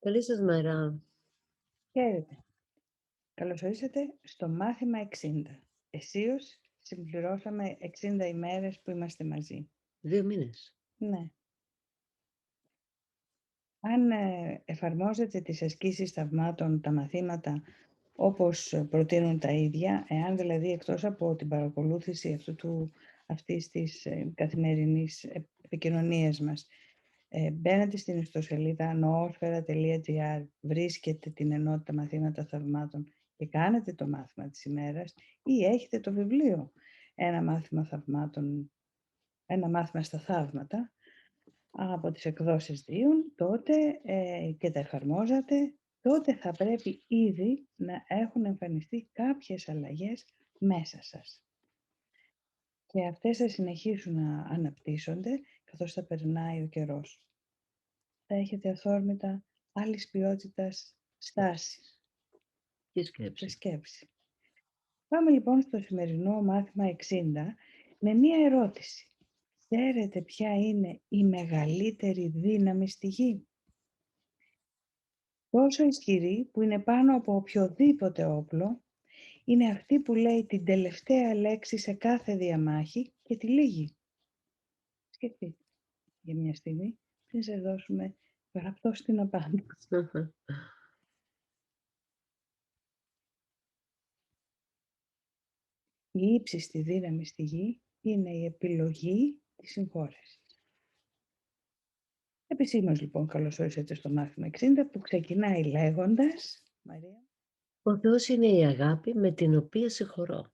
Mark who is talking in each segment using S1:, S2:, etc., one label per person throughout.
S1: Καλή σας μέρα.
S2: Χαίρετε. Καλώς ορίσατε στο μάθημα 60. Εσείως συμπληρώσαμε 60 ημέρες που είμαστε μαζί.
S1: 2 μήνες.
S2: Ναι. Αν εφαρμόζετε τις ασκήσεις θαυμάτων, τα μαθήματα, όπως προτείνουν τα ίδια, εάν δηλαδή εκτός από την παρακολούθηση αυτής της καθημερινής επικοινωνίας μας, μπαίνετε στην ιστοσελίδα noosfera.gr, βρίσκετε την ενότητα μαθήματα θαυμάτων και κάνετε το μάθημα της ημέρας ή έχετε το βιβλίο ένα μάθημα θαυμάτων, ένα μάθημα στα θαύματα από τις εκδόσεις Δίων, τότε και τα εφαρμόζατε, τότε θα πρέπει ήδη να έχουν εμφανιστεί κάποιες αλλαγές μέσα σας. Και αυτές θα συνεχίσουν να αναπτύσσονται καθώς θα περνάει ο καιρός. Θα έχετε αυθόρμητα άλλης ποιότητας στάση
S1: Και
S2: και
S1: σκέψη.
S2: σκέψη. Πάμε λοιπόν στο σημερινό μάθημα 60 με μία ερώτηση. Ξέρετε ποια είναι η μεγαλύτερη δύναμη στη γη? Τόσο ισχυρή που είναι πάνω από οποιοδήποτε όπλο, είναι αυτή που λέει την τελευταία λέξη σε κάθε διαμάχη και τη λύγει. Σκεφτείτε για μια στιγμή πριν σας δώσουμε γραπτό στην απάντηση. Η ύψιστη δύναμη στη γη είναι η επιλογή της συγχώρεσης. Επισήμως λοιπόν καλώς όρισατε στο μάθημα 60 που ξεκινάει λέγοντας, Μαρία.
S1: Ο Θεός είναι η αγάπη με την οποία συγχωρώ.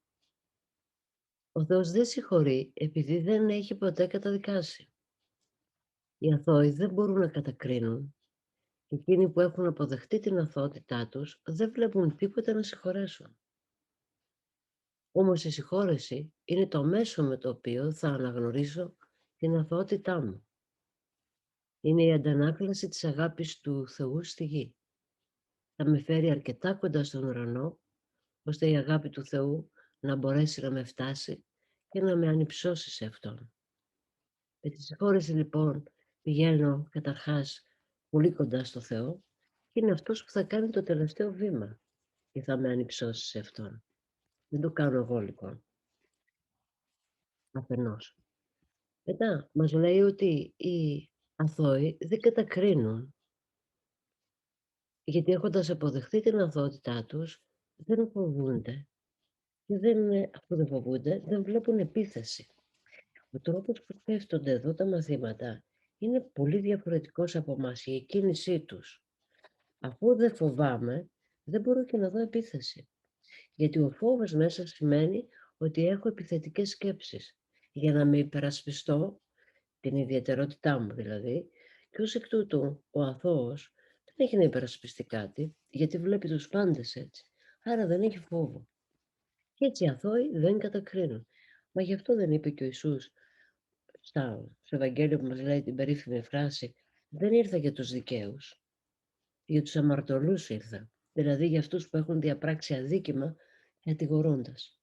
S1: Ο Θεός δεν συγχωρεί επειδή δεν έχει ποτέ καταδικάσει. Οι αθώοι δεν μπορούν να κατακρίνουν. Εκείνοι που έχουν αποδεχτεί την αθωότητά τους δεν βλέπουν τίποτα να συγχωρέσουν. Όμως η συγχώρεση είναι το μέσο με το οποίο θα αναγνωρίσω την αθωότητά μου. Είναι η αντανάκλαση της αγάπης του Θεού στη γη. Θα με φέρει αρκετά κοντά στον ουρανό, ώστε η αγάπη του Θεού να μπορέσει να με φτάσει και να με ανυψώσει σε Αυτόν. Με τη συγχώρεση λοιπόν πηγαίνω καταρχάς πολύ κοντά στο Θεό και είναι Αυτός που θα κάνει το τελευταίο βήμα και θα με ανυψώσει σε Αυτόν. Δεν το κάνω εγώ λοιπόν. Αφενός. Μετά μας λέει ότι οι αθώοι δεν κατακρίνουν, γιατί έχοντας αποδεχτεί την αθωότητά τους δεν φοβούνται και αφού δεν φοβούνται δεν βλέπουν επίθεση. Ο τρόπος που σκέφτονται εδώ τα μαθήματα είναι πολύ διαφορετικός από εμάς, η εκκίνησή τους. Αφού δεν φοβάμαι, δεν μπορώ και να δω επίθεση. Γιατί ο φόβος μέσα σημαίνει ότι έχω επιθετικές σκέψεις για να με υπερασπιστώ, την ιδιαιτερότητά μου δηλαδή, και ως εκ τούτου ο αθώος δεν έχει να υπερασπιστεί κάτι, γιατί βλέπει τους πάντες έτσι. Άρα δεν έχει φόβο. Και έτσι οι αθώοι δεν κατακρίνουν. Μα γι' αυτό δεν είπε και ο Ιησούς στο Ευαγγέλιο που μας λέει την περίφημη φράση «Δεν ήρθα για τους δικαίους, για τους αμαρτωλούς ήρθα», δηλαδή για αυτούς που έχουν διαπράξει αδίκημα κατηγορώντας.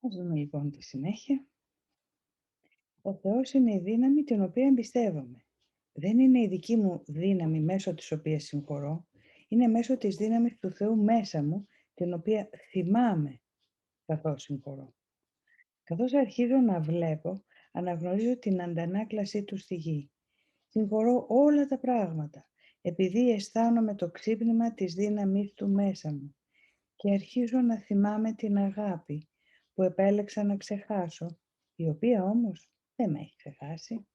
S2: Ας δούμε λοιπόν τη συνέχεια. Ο Θεός είναι η δύναμη την οποία εμπιστεύομαι. Δεν είναι η δική μου δύναμη μέσω της οποίας συγχωρώ, είναι μέσω της δύναμης του Θεού μέσα μου, την οποία θυμάμαι καθώς συγχωρώ. Καθώς αρχίζω να βλέπω, αναγνωρίζω την αντανάκλασή του στη γη. Συγχωρώ όλα τα πράγματα, επειδή αισθάνομαι το ξύπνημα της δύναμης του μέσα μου και αρχίζω να θυμάμαι την αγάπη που επέλεξα να ξεχάσω, η οποία όμως δεν με έχει ξεχάσει.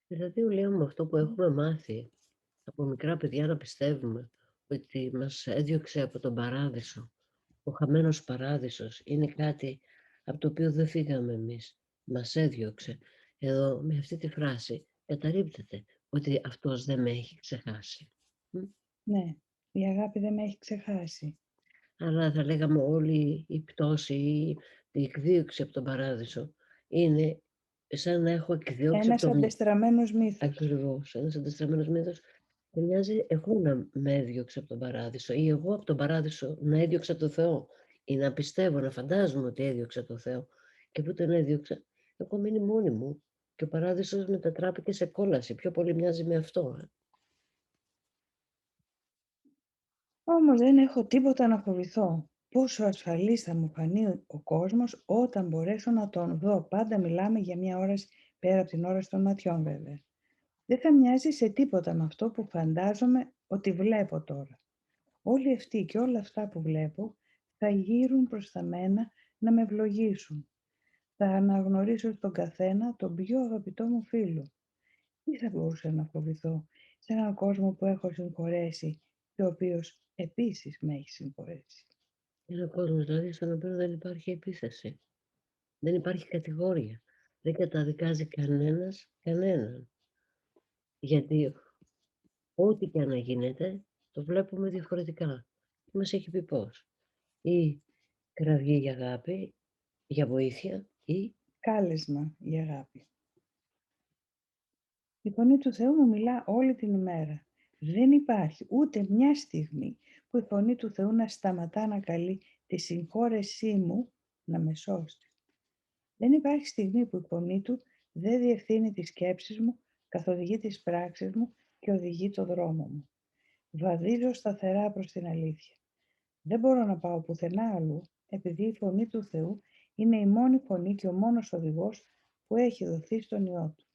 S1: Δηλαδή λέμε αυτό που έχουμε μάθει από μικρά παιδιά να πιστεύουμε ότι μας έδιωξε από τον παράδεισο. Ο χαμένος παράδεισος είναι κάτι από το οποίο δεν φύγαμε εμείς. Μας έδιωξε. Εδώ με αυτή τη φράση καταρρίπτεται ότι αυτός δεν με έχει ξεχάσει.
S2: Ναι, η αγάπη δεν με έχει ξεχάσει.
S1: Αλλά θα λέγαμε όλη η πτώση ή η εκδίωξη από τον παράδεισο είναι σαν να έχω εκδιώξει
S2: Ένας
S1: από τον...
S2: αντεστραμμένος μύθος.
S1: Ακριβώς, ένας αντεστραμμένος μύθος και μοιάζει εγώ να με έδιωξε από τον παράδεισο ή εγώ από τον παράδεισο να έδιωξα τον Θεό ή να πιστεύω, να φαντάζομαι ότι έδιωξα τον Θεό και που τον έδιωξα, έχω μείνει μόνη μου και ο παράδεισος μετατράπηκε σε κόλαση. Πιο πολύ μοιάζει με αυτό.
S2: Όμως δεν έχω τίποτα να φοβηθώ. Πόσο ασφαλής θα μου φανεί ο κόσμος όταν μπορέσω να τον δω. Πάντα μιλάμε για μια όραση πέρα από την όραση των ματιών βέβαια. Δεν θα μοιάζει σε τίποτα με αυτό που φαντάζομαι ότι βλέπω τώρα. Όλοι αυτοί και όλα αυτά που βλέπω θα γύρουν προς τα μένα να με ευλογήσουν. Θα αναγνωρίσω στον καθένα τον πιο αγαπητό μου φίλο. Τι θα μπορούσα να φοβηθώ σε έναν κόσμο που έχω συγχωρέσει και ο οποίος επίσης με έχει συγχωρέσει.
S1: Είναι ο κόσμος δηλαδή στον οποίο δεν υπάρχει επίθεση. Δεν υπάρχει κατηγορία. Δεν καταδικάζει κανένας κανέναν. Γιατί ό,τι και να γίνεται, το βλέπουμε διαφορετικά. Μας έχει πει πώς. Ή κραυγή για αγάπη, για βοήθεια, ή
S2: Κάλεσμα η αγάπη. Η φωνή του Θεού μου μιλά όλη την ημέρα. Δεν υπάρχει ούτε μια στιγμή που η φωνή του Θεού να σταματά να καλεί τη συγχώρεσή μου να με σώσει. Δεν υπάρχει στιγμή που η φωνή του δεν διευθύνει τις σκέψεις μου, καθοδηγεί τις πράξεις μου και οδηγεί το δρόμο μου. Βαδίζω σταθερά προς την αλήθεια. Δεν μπορώ να πάω πουθενά αλλού, επειδή η φωνή του Θεού είναι η μόνη φωνή και ο μόνος οδηγός που έχει δοθεί στον Υιό του.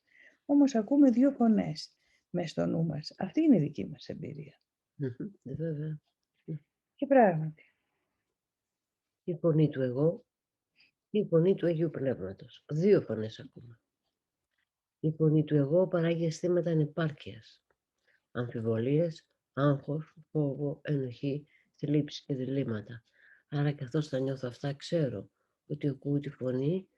S2: Όμως ακούμε δύο φωνές μες στο νου μας. Αυτή είναι η δική μας εμπειρία.
S1: βέβαια.
S2: Και πράγματι,
S1: Η φωνή του εγώ και η φωνή του Αγίου Πνεύματος. Δύο φωνές ακούμε. Η φωνή του εγώ παράγει αισθήματα ανεπάρκειας, αμφιβολίες, άγχος, φόβο, ενοχή, θλίψη και διλήμματα. Άρα καθώς τα νιώθω αυτά ξέρω ότι ακούω τη φωνή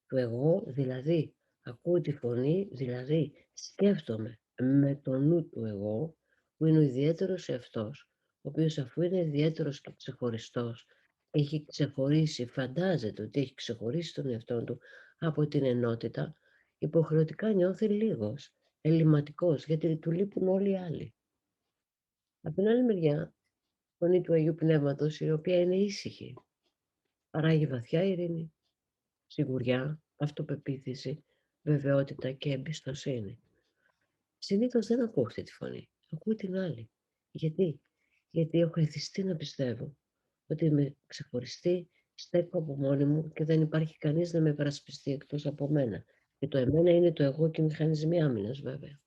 S1: του εγώ, δηλαδή ακούω τη φωνή, δηλαδή σκέφτομαι με το νου του εγώ, που είναι ο ιδιαίτερος εαυτός, ο οποίος αφού είναι ιδιαίτερος και ξεχωριστός, έχει ξεχωρίσει, φαντάζεται ότι έχει ξεχωρίσει τον εαυτό του από την ενότητα, υποχρεωτικά νιώθει λίγος, ελληματικός, γιατί του λείπουν όλοι οι άλλοι. Από την άλλη μεριά, η φωνή του Αγίου Πνεύματος, η οποία είναι ήσυχη, παράγει βαθιά ειρήνη, σιγουριά, αυτοπεποίθηση, βεβαιότητα και εμπιστοσύνη. Συνήθως δεν ακούω αυτή τη φωνή, ακούω την άλλη. Γιατί? Γιατί έχω εθιστεί να πιστεύω ότι είμαι ξεχωριστή, στέκω από μόνη μου και δεν υπάρχει κανείς να με υπερασπιστεί εκτός από μένα. Και το εμένα είναι το εγώ και οι μηχανισμοί άμυνας βέβαια.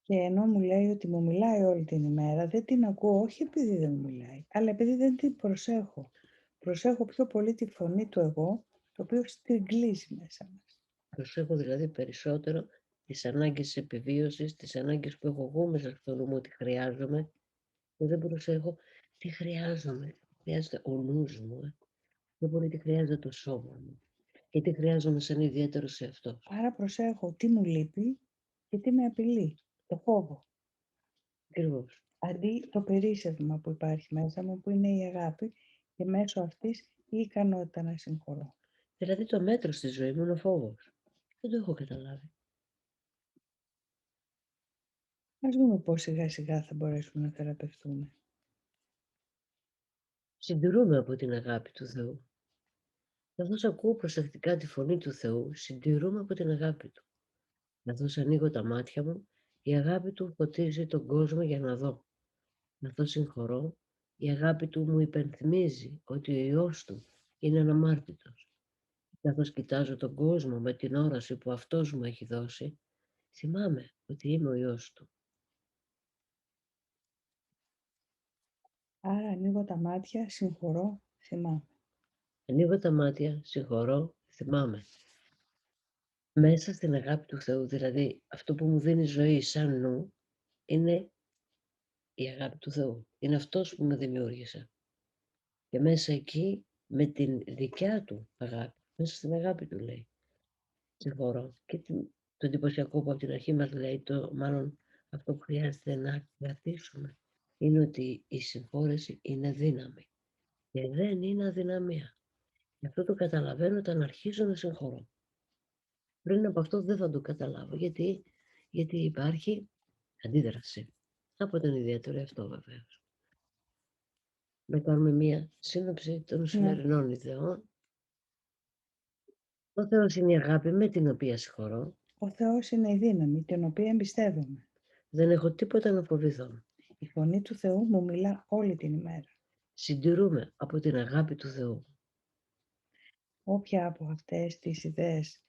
S2: και ενώ μου λέει ότι μου μιλάει όλη την ημέρα, δεν την ακούω όχι επειδή δεν μου μιλάει, αλλά επειδή δεν την προσέχω. Προσέχω πιο πολύ τη φωνή του εγώ, το οποίο στριγκλίζει μέσα μας.
S1: Προσέχω δηλαδή περισσότερο τις ανάγκες της επιβίωσης, τις ανάγκες που έχω εγώ μέσα στο νου μου ότι χρειάζομαι και δεν προσέχω τι χρειάζομαι. Χρειάζεται ο νους μου, δεν μπορεί τι χρειάζεται το σώμα μου και τι χρειάζομαι σαν ιδιαίτερος εαυτός.
S2: Άρα προσέχω τι μου λείπει και τι με απειλεί, το φόβο.
S1: Ακριβώς.
S2: Αντί το περίσσευμα που υπάρχει μέσα μου, που είναι η αγάπη και μέσω αυτής η ικανότητα να συγχωρώ.
S1: Δηλαδή το μέτρο στη ζωή μου είναι ο φόβος. Δεν το έχω καταλάβει.
S2: Ας δούμε πώς σιγά σιγά θα μπορέσουμε να θεραπευτούμε.
S1: Συντηρούμε από την αγάπη του Θεού. Καθώς ακούω προσεκτικά τη φωνή του Θεού, συντηρούμε από την αγάπη του. Καθώς ανοίγω τα μάτια μου, η αγάπη του φωτίζει τον κόσμο για να δω. Καθώς συγχωρώ, η αγάπη του μου υπενθυμίζει ότι ο Υιός του είναι αναμάρτητος. Καθώς κοιτάζω τον κόσμο με την όραση που αυτός μου έχει δώσει, θυμάμαι ότι είμαι ο Υιός του.
S2: Άρα ανοίγω τα μάτια, συγχωρώ, θυμάμαι.
S1: Ανοίγω τα μάτια, συγχωρώ, θυμάμαι. Μέσα στην αγάπη του Θεού, δηλαδή αυτό που μου δίνει ζωή σαν νου, είναι η αγάπη του Θεού. Είναι αυτός που με δημιούργησε. Και μέσα εκεί, με την δικιά του αγάπη, μέσα στην αγάπη του λέει, συγχωρώ. Και το εντυπωσιακό που από την αρχή μας λέει, μάλλον αυτό που χρειάζεται να κρατήσουμε, είναι ότι η συγχώρεση είναι δύναμη. Και δεν είναι αδυναμία. Γι' αυτό το καταλαβαίνω όταν αρχίζω να συγχωρώ. Πριν από αυτό δεν θα το καταλάβω. Γιατί υπάρχει αντίδραση. Από τον ιδιαίτερο αυτό βεβαίως. Να κάνουμε μία σύνοψη των σημερινών ιδεών. Ο Θεός είναι η αγάπη με την οποία συγχωρώ.
S2: Ο Θεός είναι η δύναμη, την οποία εμπιστεύομαι.
S1: Δεν έχω τίποτα να φοβηθώ.
S2: Η φωνή του Θεού μου μιλά όλη την ημέρα.
S1: Συντηρούμε από την αγάπη του Θεού.
S2: Όποια από αυτές τις ιδέες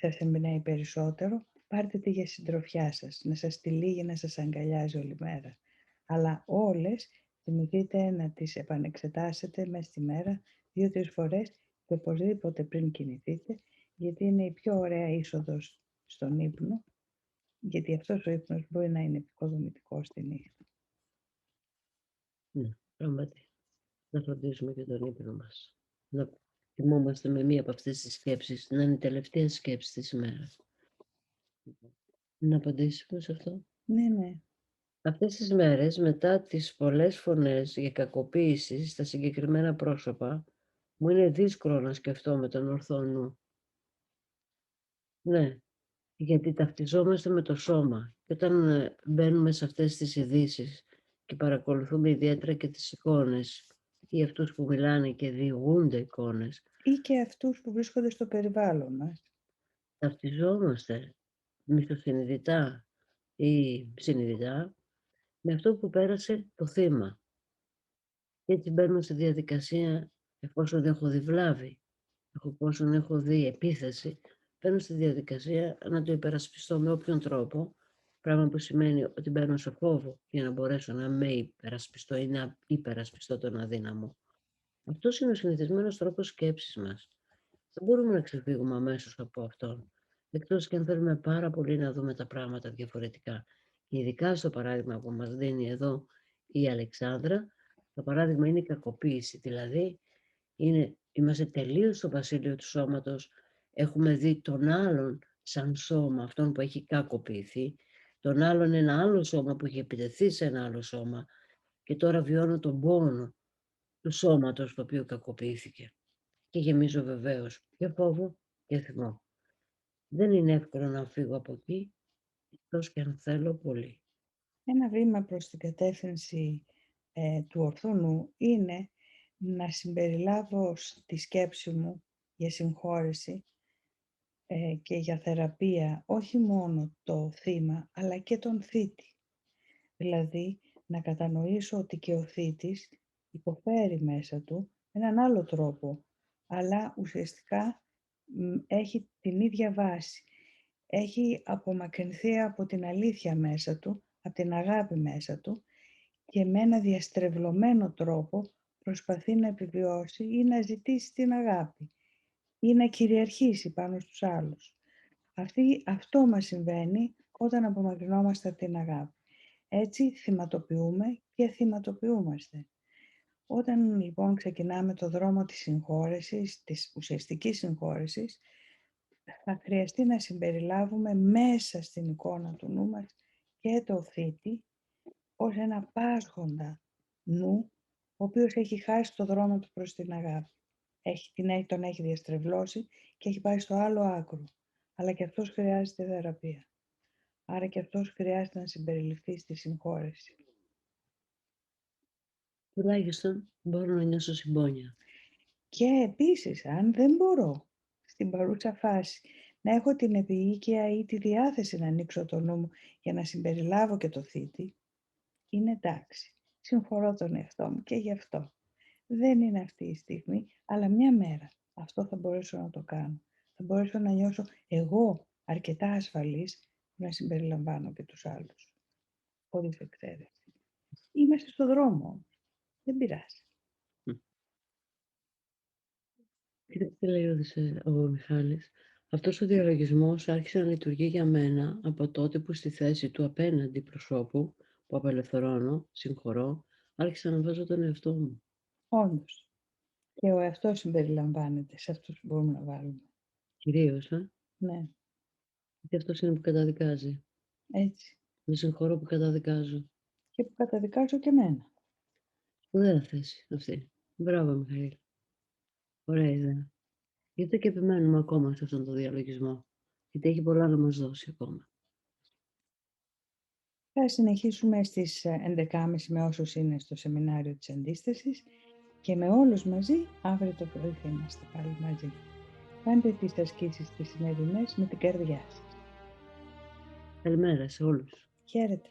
S2: σας εμπνέει περισσότερο, πάρτε τη για συντροφιά σας, να σας τυλίγει, να σας αγκαλιάζει όλη μέρα. Αλλά όλες θυμηθείτε να τις επανεξετάσετε μέσα στη μέρα 2-3 φορές και οπωσδήποτε πριν κινηθείτε, γιατί είναι η πιο ωραία είσοδος στον ύπνο, γιατί αυτός ο ύπνος μπορεί να είναι επικοδομητικός στη νύχτα.
S1: Ναι, πράγματι. Να φροντίζουμε και τον ύπνο μας. Να θυμόμαστε με μία από αυτές τις σκέψεις, να είναι η τελευταία σκέψη της ημέρας. Να απαντήσουμε σε αυτό.
S2: Ναι.
S1: Αυτές τις μέρες, μετά τις πολλές φωνές για κακοποίηση στα συγκεκριμένα πρόσωπα, μου είναι δύσκολο να σκεφτώ με τον ορθό νου. Ναι, γιατί ταυτιζόμαστε με το σώμα. Και όταν μπαίνουμε σε αυτές τις ειδήσεις και παρακολουθούμε ιδιαίτερα και τις εικόνες ή αυτούς που μιλάνε και διηγούνται εικόνες,
S2: Ή και αυτούς που βρίσκονται στο περιβάλλον μας.
S1: ταυτιζόμαστε μισθοσυνειδητά ή συνειδητά με αυτό που πέρασε το θύμα. Και έτσι μπαίνω στη διαδικασία, εφόσον έχω δει βλάβη, εφόσον έχω δει επίθεση, μπαίνω στη διαδικασία να το υπερασπιστώ με όποιον τρόπο, πράγμα που σημαίνει ότι μπαίνω σε φόβο για να μπορέσω να με υπερασπιστώ ή να υπερασπιστώ τον αδύναμο. Αυτός είναι ο συνηθισμένος τρόπος σκέψης μας. Δεν μπορούμε να ξεφύγουμε αμέσως από αυτόν, εκτός και αν θέλουμε πάρα πολύ να δούμε τα πράγματα διαφορετικά. Και ειδικά στο παράδειγμα που μας δίνει εδώ η Αλεξάνδρα, το παράδειγμα είναι η κακοποίηση, δηλαδή είμαστε τελείως στο βασίλειο του σώματος, έχουμε δει τον άλλον σαν σώμα, αυτόν που έχει κακοποιηθεί, τον άλλον ένα άλλο σώμα που έχει επιτεθεί σε ένα άλλο σώμα και τώρα βιώνω τον πόνο του σώματος το οποίο κακοποιήθηκε. Και γεμίζω βεβαίως και φόβο και θυμό. Δεν είναι εύκολο να φύγω από εκεί, εκτός και αν θέλω πολύ.
S2: Ένα βήμα προς την κατεύθυνση του ορθού νου είναι να συμπεριλάβω στη σκέψη μου για συγχώρεση και για θεραπεία όχι μόνο το θύμα αλλά και τον θήτη. Δηλαδή να κατανοήσω ότι και ο θήτης υποφέρει μέσα του με έναν άλλο τρόπο, αλλά ουσιαστικά έχει την ίδια βάση. Έχει απομακρυνθεί από την αλήθεια μέσα του, από την αγάπη μέσα του και με ένα διαστρεβλωμένο τρόπο προσπαθεί να επιβιώσει ή να ζητήσει την αγάπη ή να κυριαρχήσει πάνω στους άλλους. Αυτό μας συμβαίνει όταν απομακρυνόμαστε από την αγάπη. Έτσι θυματοποιούμε και θυματοποιούμαστε. Όταν λοιπόν ξεκινάμε το δρόμο της συγχώρεσης, της ουσιαστικής συγχώρεσης, θα χρειαστεί να συμπεριλάβουμε μέσα στην εικόνα του νου μας και το θήτη ως ένα πάσχοντα νου, ο οποίος έχει χάσει το δρόμο του προς την αγάπη. Τον έχει διαστρεβλώσει και έχει πάει στο άλλο άκρο. Αλλά και αυτός χρειάζεται θεραπεία. Άρα και αυτός χρειάζεται να συμπεριληφθεί στη συγχώρεση.
S1: Τουλάχιστον μπορώ να νιώσω συμπόνια.
S2: Και επίσης, αν δεν μπορώ στην παρούσα φάση να έχω την επιοίκεια ή τη διάθεση να ανοίξω το νου μου για να συμπεριλάβω και το θήτη, είναι εντάξει. Συγχωρώ τον εαυτό μου και γι' αυτό. Δεν είναι αυτή η στιγμή, αλλά μια μέρα αυτό θα μπορέσω να το κάνω. Θα μπορέσω να νιώσω εγώ αρκετά ασφαλής να συμπεριλαμβάνω και τους άλλους. Χωρίς εξαίρεση. Είμαστε στο δρόμο. Δεν πειράζει.
S1: Κοίταξε τι λέει ο Μιχάλης. Αυτός ο διαλογισμός άρχισε να λειτουργεί για μένα από τότε που στη θέση του απέναντι προσώπου που απελευθερώνω, συγχωρώ, άρχισα να βάζω τον εαυτό μου.
S2: Όντως. Και ο εαυτός συμπεριλαμβάνεται σε αυτούς που μπορούμε να βάλουμε.
S1: Κυρίως,
S2: Ναι,
S1: γιατί αυτός είναι που καταδικάζει.
S2: έτσι.
S1: Με συγχωρώ που καταδικάζω.
S2: Και που καταδικάζω και εμένα.
S1: Σπουδαία θέση αυτή. Μπράβο, Μιχαήλ. Ωραία ιδέα. Γιατί και επιμένουμε ακόμα σε αυτόν τον διαλογισμό. Γιατί έχει πολλά να μας δώσει ακόμα.
S2: Θα συνεχίσουμε στις 11.30 με όσους είναι στο σεμινάριο της αντίστασης και με όλους μαζί αύριο το πρωί θα είμαστε πάλι μαζί. Κάντε τις ασκήσεις τις σημερινές με την καρδιά σας.
S1: Καλημέρα σε όλους.
S2: Χαίρετε.